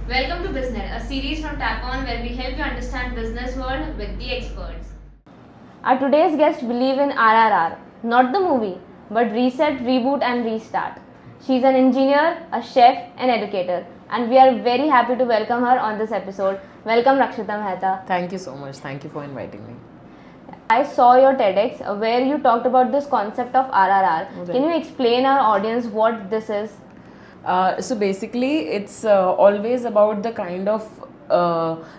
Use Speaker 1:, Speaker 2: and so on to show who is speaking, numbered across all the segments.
Speaker 1: Welcome to BizNet, a series from TapOn where we help you understand business world with the experts.
Speaker 2: Our today's guest believe in RRR, not the movie, but reset, reboot and restart. She's an engineer, a chef, an educator, and we are very happy to welcome her on this episode. Welcome Rakshita Mehta.
Speaker 3: Thank you so much. Thank you for inviting me.
Speaker 2: I saw your TEDx where you talked about this concept of RRR.
Speaker 3: Okay.
Speaker 2: Can you explain our audience what this is?
Speaker 3: So basically, it's always about the kind of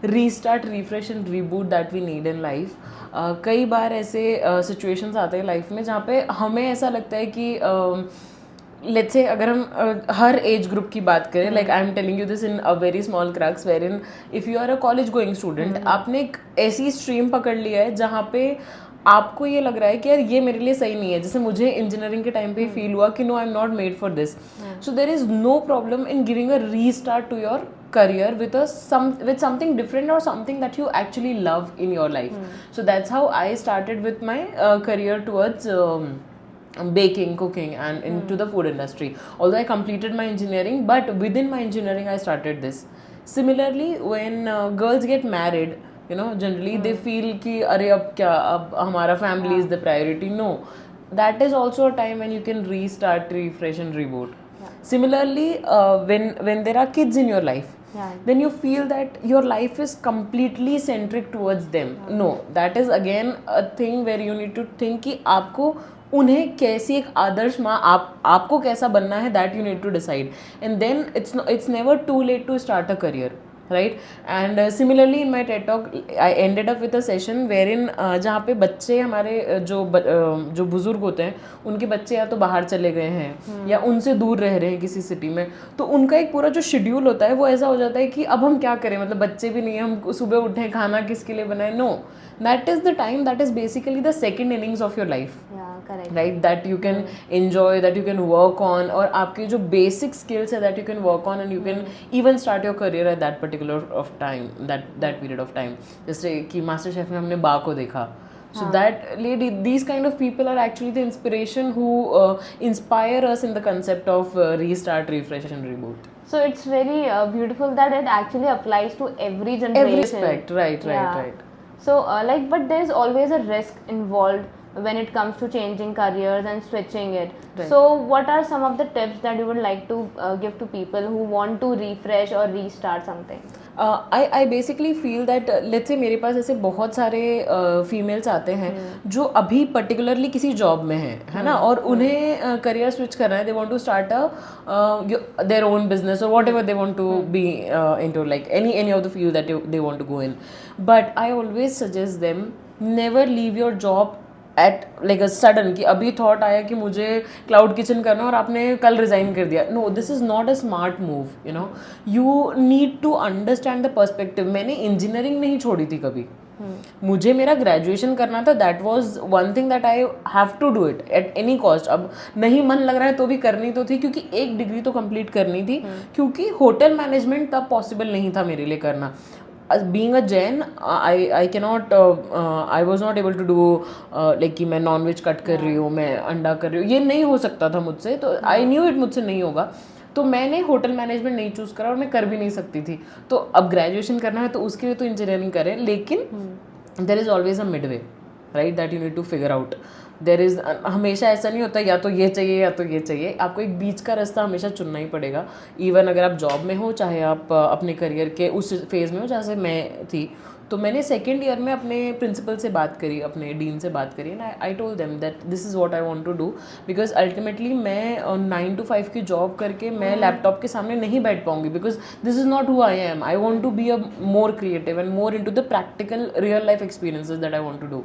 Speaker 3: restart, refresh and reboot that we need in life. कई बार ऐसे situations आते हैं life में जहाँ पे हमें ऐसा लगता है कि लेट्स से अगर हम हर एज ग्रुप की बात करें, like I am telling you this in a very small crux wherein if you are a college going student, आपने एक ऐसी स्ट्रीम पकड़ लिया है जहाँ पे आपको ये लग रहा है कि यार ये मेरे लिए सही नहीं है. जैसे मुझे इंजीनियरिंग के टाइम पे फील हुआ कि no, I am not made for this. So there is no problem in giving a restart to your career with something different or something that you actually love in your life. So that's how I started with my career towards baking, cooking and into the food industry. Although I completed my engineering, but within my engineering I started this. Similarly, when girls get married, you know, generally they feel ki अरे अब क्या, अब हमारा family is the priority. No, that is also a time when you can restart, refresh and reboot. Similarly, when there are kids in your life, then you feel that your life is completely centric towards them. No, that is again a thing where you need to think कि आपको उन्हें कैसी एक आदर्श माँ आपको कैसा बनना है, that you need to decide. And then it's never too late to start a career, right? And similarly in my TED talk I ended up with a session wherein जहाँ पे बच्चे हमारे जो बुजुर्ग होते हैं उनके बच्चे या तो बाहर चले गए हैं या उनसे दूर रह रहे हैं किसी सिटी में, तो उनका एक पूरा जो शेड्यूल होता है वो ऐसा हो जाता है कि अब हम क्या करें, मतलब बच्चे भी नहीं है, हम सुबह उठें, खाना किसके लिए बनाए. No, that is the time, that is basically the second innings of your life.
Speaker 2: Correct.
Speaker 3: Right, that you can enjoy, that you can work on, और आपके जो basic skills है that you can work on and you can even start your career at that particular of time, that period of time. जैसे कि master chef में हमने बा को देखा. So that lady, these kind of people are actually the inspiration who inspire us in the concept of restart, refresh and reboot.
Speaker 2: So it's very beautiful that it actually applies to every generation.
Speaker 3: Every aspect, right.
Speaker 2: So but there's always a risk involved when it comes to changing careers and switching it.
Speaker 3: Right.
Speaker 2: So what are some of the tips that you would like to give to people who want to refresh or restart something?
Speaker 3: I basically feel that let's say मेरे पास ऐसे बहुत सारे females आते हैं जो अभी particularly किसी job में हैं, है ना, और उन्हें करियर स्विच करना है. They want to start their own business और whatever they want to be into, like any of the field that they want to go in. But I always suggest them, never leave your job at like a sudden कि अभी thought आया कि मुझे cloud kitchen करना और आपने कल resign कर दिया. No, this is not a smart move. You know, you need to understand the perspective. मैंने इंजीनियरिंग नहीं छोड़ी थी कभी. मुझे मेरा ग्रेजुएशन करना था. That was one thing that I have to do it at any cost. अब नहीं मन लग रहा है तो भी करनी तो थी, क्योंकि एक डिग्री तो कंप्लीट करनी थी, क्योंकि होटल मैनेजमेंट तब पॉसिबल नहीं था मेरे लिए करना. Being a Jain, I cannot, I was not able to do like कि मैं नॉन वेज कट कर रही हूँ, मैं अंडा कर रही हूँ, ये नहीं हो सकता था मुझसे. तो आई न्यू इट मुझसे नहीं होगा, तो मैंने होटल मैनेजमेंट नहीं चूज़ करा और मैं कर भी नहीं सकती थी. तो अब ग्रेजुएशन करना है तो उसके लिए तो इंजीनियरिंग करें, लेकिन there is always a mid way, right, that you need to figure out. There is, हमेशा ऐसा नहीं होता या तो ये चाहिए या तो ये चाहिए. आपको एक बीच का रास्ता हमेशा चुनना ही पड़ेगा. इवन अगर आप जॉब में हो, चाहे आप अपने करियर के उस फेज़ में हो जहाँ से मैं थी. तो मैंने सेकेंड ईयर में अपने प्रिंसिपल से बात करी, अपने डीन से बात करी, and I told them that this is what I want to do, because ultimately मैं 9 to 5 की जॉब करके मैं लैपटॉप के सामने नहीं बैठ पाऊंगी, because this is not who I am. I want to be a more creative and more into the practical real life experiences that I want to do.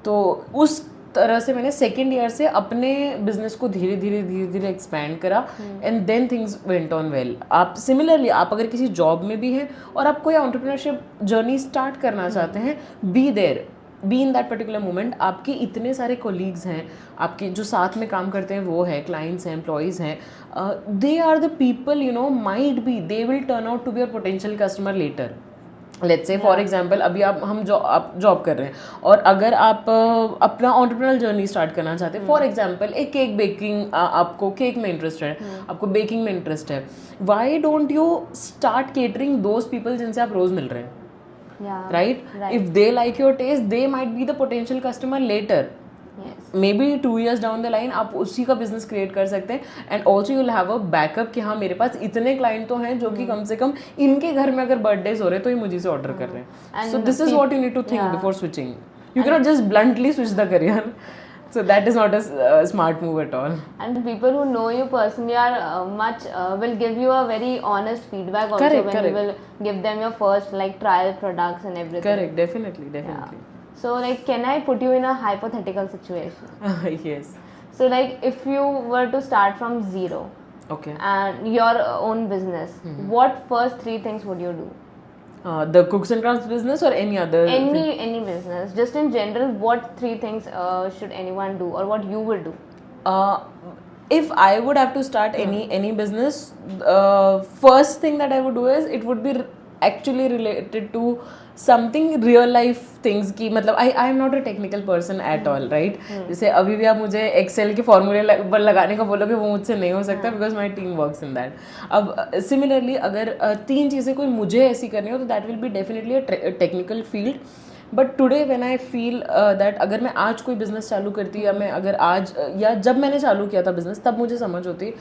Speaker 3: तो उस तरह से मैंने सेकेंड ईयर से अपने बिजनेस को धीरे धीरे एक्सपैंड करा, and then things went on well. आप सिमिलरली, आप अगर किसी जॉब में भी हैं और आप कोई एंटरप्रेन्योरशिप जर्नी स्टार्ट करना चाहते हैं, be there, be in that particular moment. आपके इतने सारे कोलीग्स हैं, आपके जो साथ में काम करते हैं वो है, क्लाइंट्स हैं, एम्प्लॉयज़ हैं, they are the people, you know, might be they will turn out to be your potential customer later. Let's say for example अभी आप जॉब कर रहे हैं और अगर आप अपना एंटरप्रेन्योरल जर्नी स्टार्ट करना चाहते हैं, फॉर एग्जांपल एक केक बेकिंग, आपको केक में इंटरेस्ट है, आपको बेकिंग में इंटरेस्ट है, why don't you start catering those people जिनसे आप रोज मिल रहे हैं,
Speaker 2: Yeah.
Speaker 3: right? If they like your taste, they might be the potential customer later.
Speaker 2: Yes.
Speaker 3: Maybe 2 years down the line आप उसी का बिजनेस क्रिएट कर सकते हैं and also you'll have a backup कि हाँ मेरे पास इतने क्लाइंट तो हैं जो कि कम से कम इनके घर में अगर बर्थडेज हो रहे हैं तो ये मुझे से ऑर्डर कर रहे हैं. So this is what you need to think before switching. You can not just bluntly switch the career. So that is not a smart move at all.
Speaker 2: And the people who know you personally are will give you a very honest feedback also
Speaker 3: Correct,
Speaker 2: when you will give them your first like trial products and everything.
Speaker 3: Correct, definitely.
Speaker 2: Yeah. So like, can I put you in a hypothetical situation?
Speaker 3: Yes.
Speaker 2: So like, if you were to start from zero
Speaker 3: Okay.
Speaker 2: and your own business, what first 3 things would you do?
Speaker 3: The cooks and crafts business or any other?
Speaker 2: Any business, just in general, what 3 things should anyone do, or what you will do?
Speaker 3: If I would have to start any business, first thing that I would do is it would be actually related to something real life things की मतलब I am not a technical person at all, right? जैसे अभी भी आप मुझे Excel के फॉर्मूले लगाने का बोलोगे वो मुझसे नहीं हो सकता because my team works in that. अब similarly अगर 3 चीज़ें कोई मुझे ऐसी करनी हो तो that will be definitely a technical field. But today when I feel that अगर मैं आज कोई बिजनेस चालू करती या मैं अगर आज या जब मैंने चालू किया था बिजनेस तब मुझे समझ होती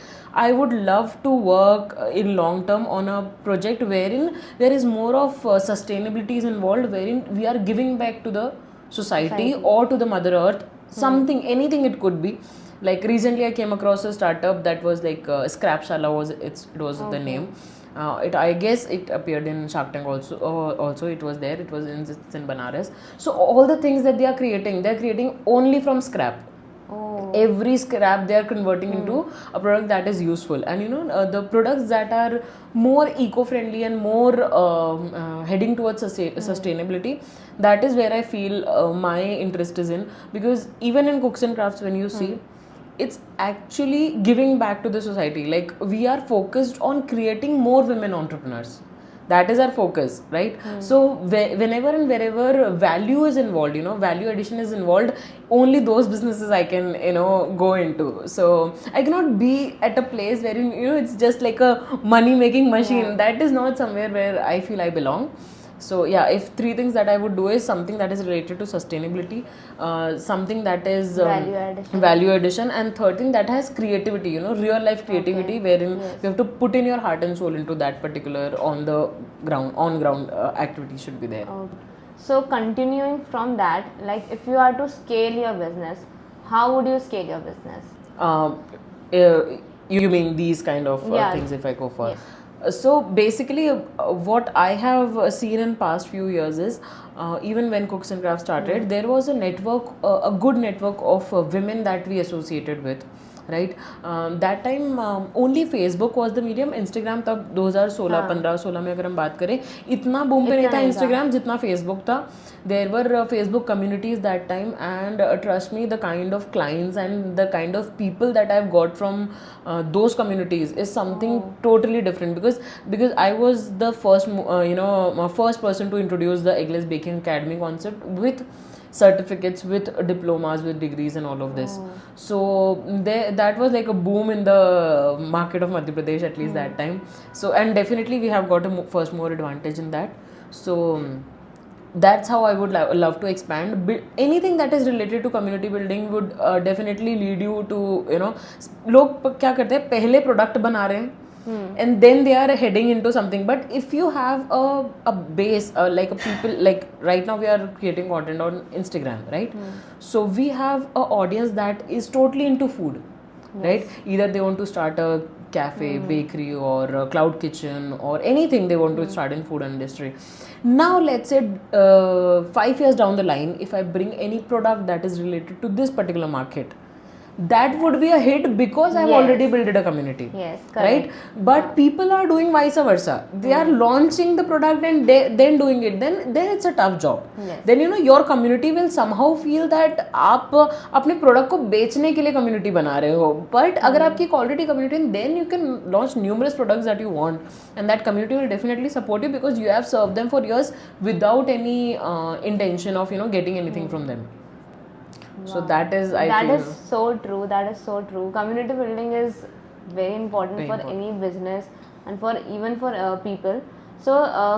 Speaker 3: I would love to work in long term on a project where in there is more of sustainability is involve where in we are giving back to the society or to the mother earth, something, anything it could be. Like recently I came across a startup that was like Scrapshala it was the name. I guess it appeared in Shark Tank also. Also it was there. It's in Banaras. So all the things that they're creating only from scrap. Every scrap they are converting into a product that is useful, and you know the products that are more eco-friendly and more heading towards sustainability, that is where I feel my interest is in, because even in cooks and crafts when you see, it's actually giving back to the society. Like we are focused on creating more women entrepreneurs. That is our focus, right? So whenever and wherever value is involved, you know, value addition is involved, only those businesses I can, you know, go into. So I cannot be at a place where, you know, it's just like a money making machine. That is not somewhere where I feel I belong. So yeah, if 3 things that I would do is something that is related to sustainability, something that is value addition, and third thing that has creativity, you know, real life creativity, wherein you have to put in your heart and soul into that particular on ground activity should be there.
Speaker 2: So continuing from that, like if you are to scale your business, how would you scale your business?
Speaker 3: You mean these kind of things if I go for?
Speaker 2: Yes.
Speaker 3: So basically what I have seen in past few years is even when Cooks and Crafts started, there was a network, a good network of women that we associated with, right? That time only Facebook was the medium. Instagram तब 2016 में अगर हम बात करें इतना boom पे नहीं था Instagram जितना Facebook था. There were Facebook communities that time, and trust me, the kind of clients and the kind of people that I've got from those communities is something totally different, because I was the first first person to introduce the Eggless Baking Academy concept with certificates, with diplomas, with degrees and all of this. So that was like a boom in the market of Madhya Pradesh, at least that time. So, and definitely we have got a first mover advantage in that. So that's how I would love to expand. Anything that is related to community building would definitely lead you to, you know, लोग क्या करते हैं पहले product बना रहे हैं and then they are heading into something. But if you have a base, like a people, like right now we are creating content on Instagram, right? So we have a audience that is totally into food, right? Either they want to start a cafe, bakery, or a cloud kitchen, or anything they want to start in food industry. Now let's say 5 years down the line, if I bring any product that is related to this particular market, that would be a hit because I've
Speaker 2: Yes.
Speaker 3: already built a community.
Speaker 2: Yes,
Speaker 3: Right?
Speaker 2: correct.
Speaker 3: But people are doing vice versa. They are launching the product and then doing it. Then it's a tough job.
Speaker 2: Yes.
Speaker 3: Then your community will somehow feel that आप अपने product को बेचने के लिए community बना रहे हो. But अगर आपकी एक already community, then you can launch numerous products that you want, and that community will definitely support you because you have served them for years without any intention of getting anything from them. So that is, I
Speaker 2: That
Speaker 3: feel,
Speaker 2: is so true. That is so true. Community building is very important
Speaker 3: Very
Speaker 2: for
Speaker 3: important.
Speaker 2: any business and for even for people. So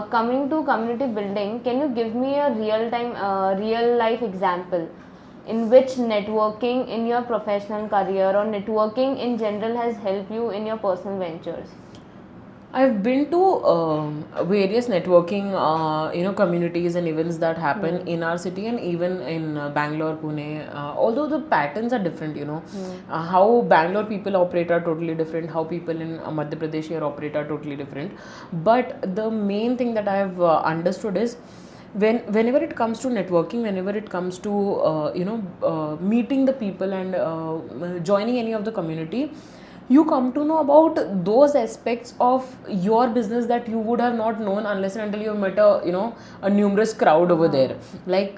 Speaker 2: coming to community building, can you give me a real life example in which networking in your professional career or networking in general has helped you in your personal ventures?
Speaker 3: I've been to various networking, communities and events that happen in our city and even in Bangalore, Pune. Although the patterns are different, how Bangalore people operate are totally different. How people in Madhya Pradesh here operate are totally different. But the main thing that I've understood is whenever it comes to networking, whenever it comes to meeting the people and joining any of the community, you come to know about those aspects of your business that you would have not known unless and until you met a numerous crowd over there. Like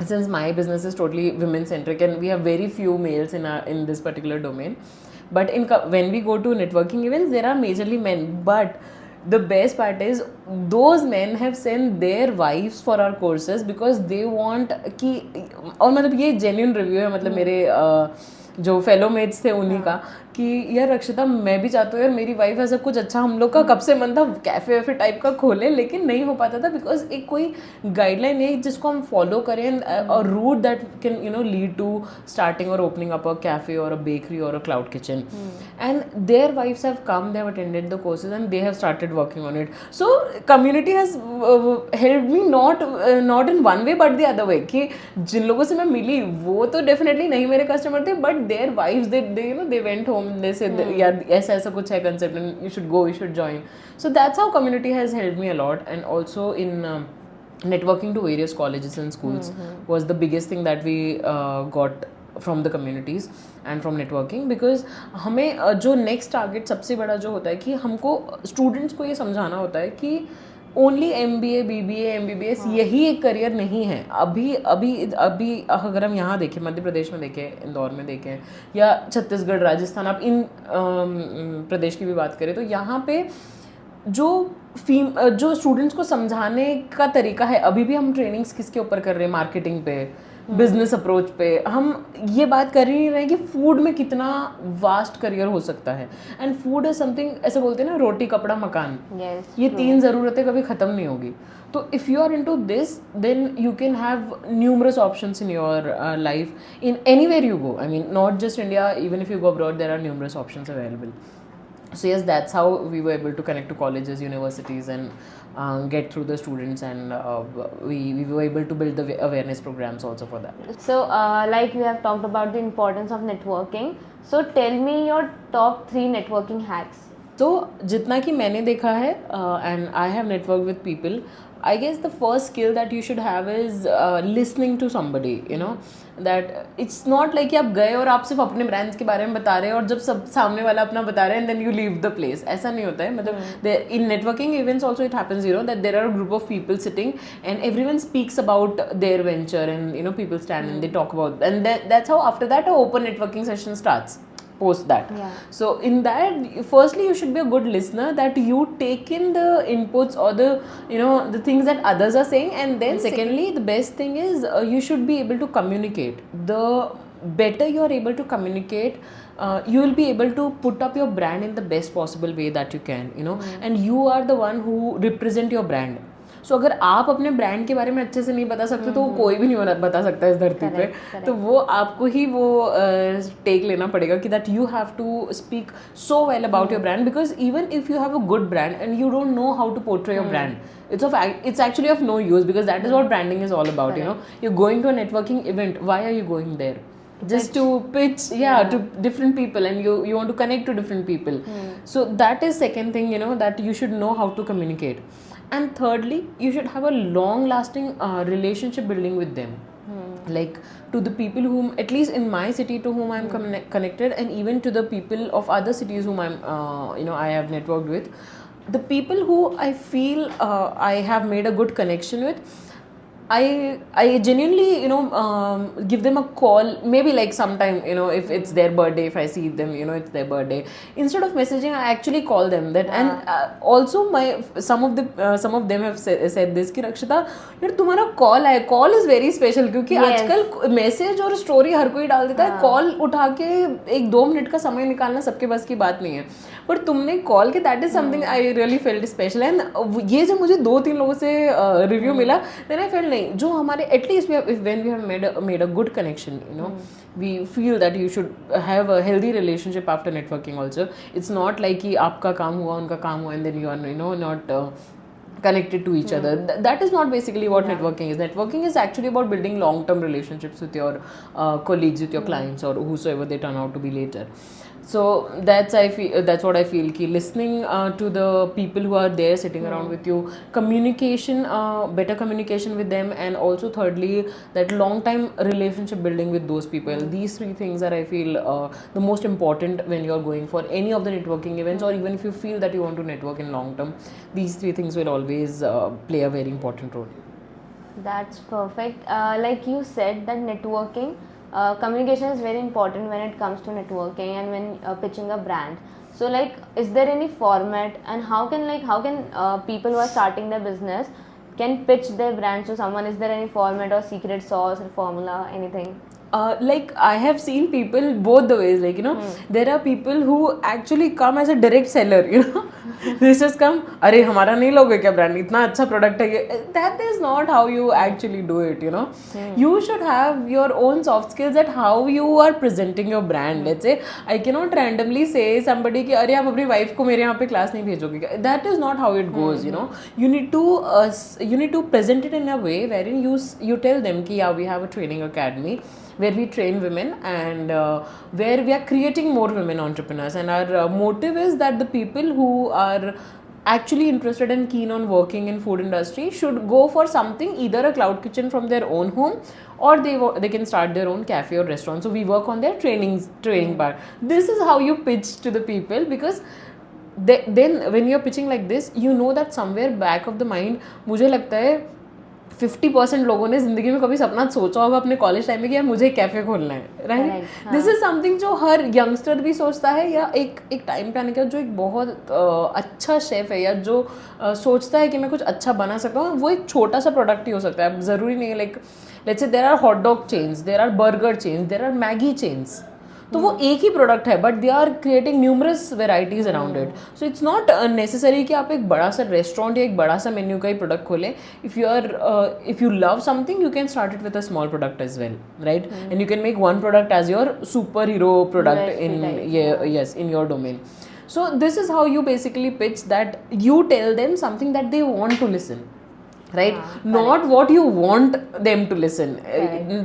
Speaker 3: since my business is totally women centric and we have very few males in this particular domain, but when we go to networking events, there are majorly men. But the best part is those men have sent their wives for our courses because they want कि, और मतलब ये genuine review है, मतलब मेरे जो fellow mats थे उन्हीं का, कि यार रक्षिता मैं भी चाहता हूँ यार मेरी वाइफ ऐसा कुछ अच्छा, हम लोग का कब से मन था कैफे वैफे टाइप का खोले, लेकिन नहीं हो पाता था बिकॉज एक कोई गाइडलाइन है जिसको हम फॉलो करें or route that can lead to starting or opening up a cafe or a bakery or a cloud kitchen. And their wives have come, they have attended the courses and they have started working on it. So community has helped me not in one way but the other way, कि जिन लोगों से मैं मिली वो तो definitely नहीं मेरे customer थे, but their wives they went home, they said that, yeah, ऐसा कुछ है concept and you should go, you should join. So that's how community has helped me a lot. And also in networking to various colleges and schools was the biggest thing that we got from the communities and from networking, because हमें जो next target सबसे बड़ा जो होता है कि हमको students को ये समझाना होता है कि ओनली MBA, BBA, MBBS यही एक करियर नहीं है. अभी अभी अभी अगर हम यहाँ देखें, मध्य प्रदेश में देखें, इंदौर में देखें या छत्तीसगढ़, राजस्थान, आप इन प्रदेश की भी बात करें तो यहाँ पे जो स्टूडेंट्स को समझाने का तरीका है, अभी भी हम ट्रेनिंग्स किसके ऊपर कर रहे हैं, मार्केटिंग पे, बिजनेस अप्रोच पे. हम ये बात कर ही नहीं रहे कि फूड में कितना वास्ट करियर हो सकता है. एंड फूड इज समथिंग, ऐसे बोलते हैं ना, रोटी कपड़ा मकान, ये तीन ज़रूरतें कभी ख़त्म नहीं होगी. तो if you are into this, then you can have numerous options in your life in anywhere you go. I mean not just India, even if you go abroad, there are numerous options available. So yes, that's how we were able to connect to colleges, universities, and get through the students, and we were able to build the awareness programs also for that.
Speaker 2: So like we have talked about the importance of networking. So tell me your top 3 networking hacks.
Speaker 3: So जितना कि मैंने देखा है and I have networked with people, I guess the first skill that you should have is listening to somebody, that it's not like कि आप गए और आप सिर्फ अपने ब्रांड्स के बारे में बता रहे हैं और जब सब सामने वाला अपना बता रहे हैं and then you leave the place. ऐसा नहीं होता है. मतलब in networking events also it happens, that there are a group of people sitting and everyone speaks about their venture, and people stand and they talk about, and that's how after that a open networking session starts. Post that.
Speaker 2: Yeah.
Speaker 3: So in that, firstly you should be a good listener, that you take in the inputs or the the things that others are saying, and then secondly the best thing is you should be able to communicate. The better you are able to communicate, you will be able to put up your brand in the best possible way that you can, and you are the one who represent your brand. सो अगर आप अपने brand के बारे में अच्छे से नहीं बता सकते तो कोई भी नहीं बता सकता इस धरती पे. तो वो आपको ही वो टेक लेना पड़ेगा कि that you have to speak so well about your brand, because even if you have a good brand and you don't know how to portray your brand, it's actually of no use, because that is what branding is all about. You're going to a networking event, why are you going there? Just to pitch to different people, and you want to connect to different people. So that is second thing, that you should know how to communicate. And thirdly, you should have a long lasting relationship building with them. like to the people whom, at least in my city, to whom I'm connected, and even to the people of other cities whom I'm I have networked with, the people who I feel I have made a good connection with, I genuinely give them a call, maybe like sometime, if it's their birthday, if I see them, it's their birthday, instead of messaging I actually call them that. And also some of them have said this कि रक्षिता यार तुम्हारा call है, call is very special, क्योंकि आजकल message और story हर कोई डाल देता है, कॉल उठा के 1-2 मिनट का समय निकालना सबके बस की बात नहीं है, पर तुमने कॉल के, that is something I really felt special. And ये जब मुझे 2-3 लोगों से रिव्यू मिला, देन आई फेल्ट नहीं, जो हमारे at least when we have made a good connection, we feel that you should have a healthy relationship after networking also. It's not like कि आपका काम हुआ उनका काम हुआ and then you are not connected to each other. That is not basically what networking is. Networking is actually about building long term relationships with your colleagues, with your clients, or whosoever they turn out to be later. So that's what I feel ki listening to the people who are there sitting around with you, communication, better communication with them, and also thirdly that long time relationship building with those people. These 3 things are, I feel, the most important when you're going for any of the networking events, or even if you feel that you want to network in long term. These 3 things will always play a very important role.
Speaker 2: That's perfect. Like you said that networking, communication is very important when it comes to networking and when pitching a brand. So like, is there any format, and how can people who are starting their business can pitch their brand to someone? Is there any format or secret sauce or formula, anything?
Speaker 3: Like I have seen people both the ways, like there are people who actually come as a direct seller, they just come, अरे हमारा नहीं लोगे क्या brand, इतना अच्छा product है ये. That is not how you actually do it, you should have your own soft skills at how you are presenting your brand. Let's say I cannot randomly say somebody कि अरे आप अपनी wife को मेरे यहाँ पे class नहीं भेजोगे. That is not how it goes. You need to present it in a way wherein you tell them कि yeah, we have a training academy where we train women, and where we are creating more women entrepreneurs, and our motive is that the people who are actually interested and keen on working in food industry should go for something, either a cloud kitchen from their own home, or they can start their own cafe or restaurant. So we work on their training part. This is how you pitch to the people, because then when you're pitching like this, you know that somewhere back of the mind, मुझे लगता है 50% लोगों ने जिंदगी में कभी सपना सोचा होगा अपने कॉलेज टाइम में कि यार मुझे एक कैफे खोलना है, राइट. दिस इज समथिंग जो हर यंगस्टर भी सोचता है, या एक टाइम पे आने का जो एक बहुत अच्छा शेफ है, या जो सोचता है कि मैं कुछ अच्छा बना सकता हूँ, वो एक छोटा सा प्रोडक्ट ही हो सकता है. अब ज़रूरी नहीं है, like let's say there are hot dog chains, there are burger chains, there are Maggi chains, तो वो एक ही प्रोडक्ट है, but they are creating numerous varieties around it. So it's not necessary कि आप एक बड़ा सा रेस्टोरेंट या एक बड़ा सा मेन्यू का ही प्रोडक्ट खोलें. If you love something, you can start it with a small product as well, right. And you can make one product as your super hero product in your domain. So this is how you basically pitch, that you tell them something that they want to listen, right? Not what you want them to listen.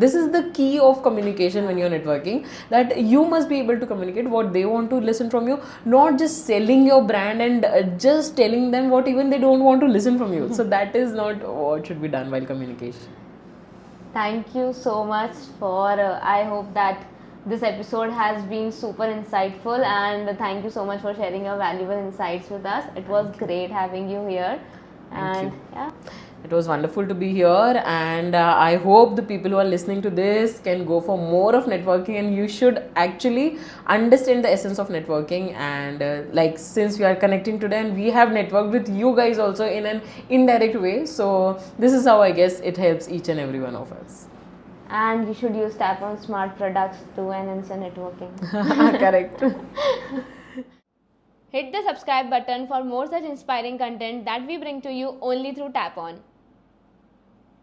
Speaker 3: This is the key of communication when you're networking, that you must be able to communicate what they want to listen from you, not just selling your brand and just telling them what even they don't want to listen from you. So that is not what should be done while communication.
Speaker 2: Thank you so much for I hope that this episode has been super insightful, and thank you so much for sharing your valuable insights with us. It was great having you here.
Speaker 3: Thank you. It was wonderful to be here, and I hope the people who are listening to this can go for more of networking, and you should actually understand the essence of networking. And like, since we are connecting today, and we have networked with you guys also in an indirect way, so this is how I guess it helps each and every one of us.
Speaker 2: And you should use Tap On Smart products to enhance your networking.
Speaker 3: Correct.
Speaker 2: Hit the subscribe button for more such inspiring content that we bring to you only through Tap On.